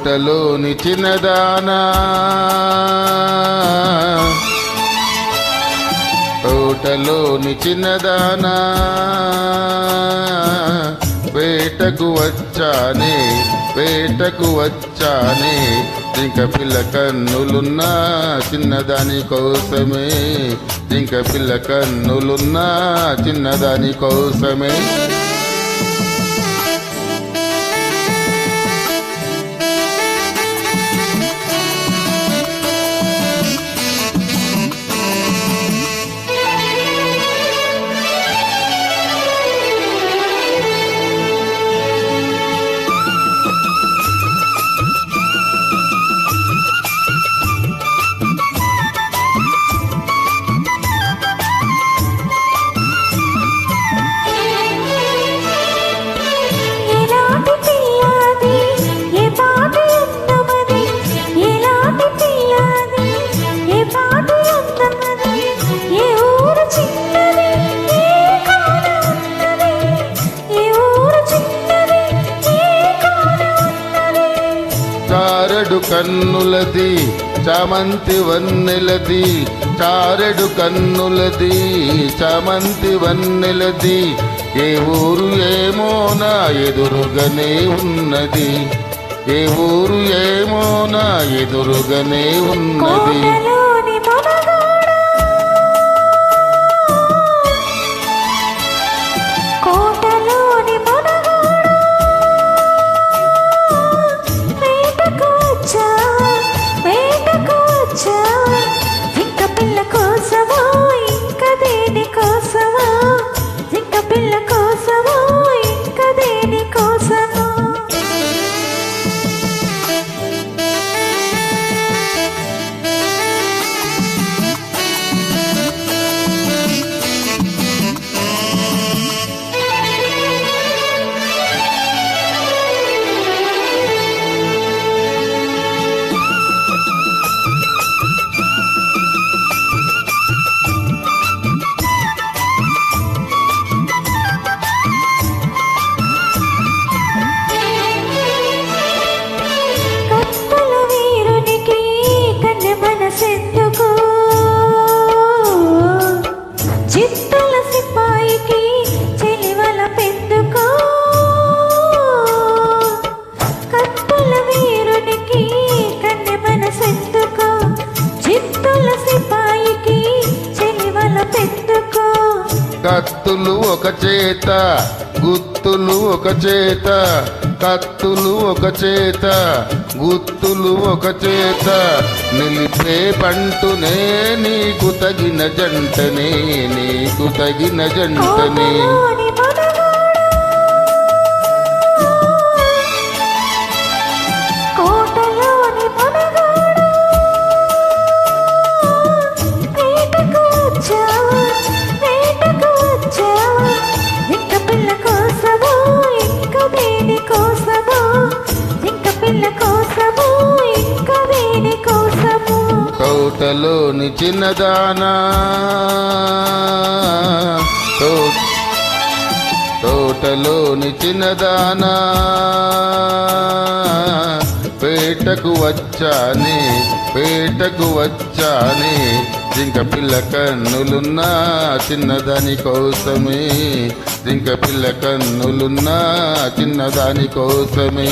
తోటలోని చిన్నదానా, తోటలోని చిన్నదానా, వేటకు వచ్చానే, వేటకు వచ్చానే, జింక పిల్ల కన్నులున్నా చిన్నదాని కోసమే, జింక పిల్ల కన్నులున్నా చిన్నదాని కోసమే. చారెడు కన్నులది చామంతి వన్నెలది, చారెడు కన్నులది చామంతి వన్నెలది, ఏ ఊరు ఏమో నా ఎదురుగానే ఉన్నది, ఏ ఊరు ఏమో నా ఎదురుగానే ఉన్నది. జింక పిల్ల కోసమో ఇంకా దేని కోసమో, జింక పిల్ల కోసమో ఇంకా దేని కోసమో. చిత్తుల సిపాయికి చెలివల పెందుకో, కత్తుల వీరునికి కన్నె మనసెందుకో, చిత్తుల సిపాయికి చెలివల పెందుకో. కత్తులు ఒక చేత గుత్తులు ఒక చేత, కత్తులు ఒక చేత గుత్తులు ఒక చేత, నిలిపే పంటునే నీకు తగిన జంటనే, నీకు తగిన జంటనే. తోటలోని చిన్నదానా, తోటలోని చిన్నదానా, వేటకు వచ్చానే, వేటకు వచ్చానే, జింక పిల్ల కన్నులున్నా చిన్నదాని కోసమే, జింక పిల్ల కన్నులున్నా చిన్నదాని కోసమే.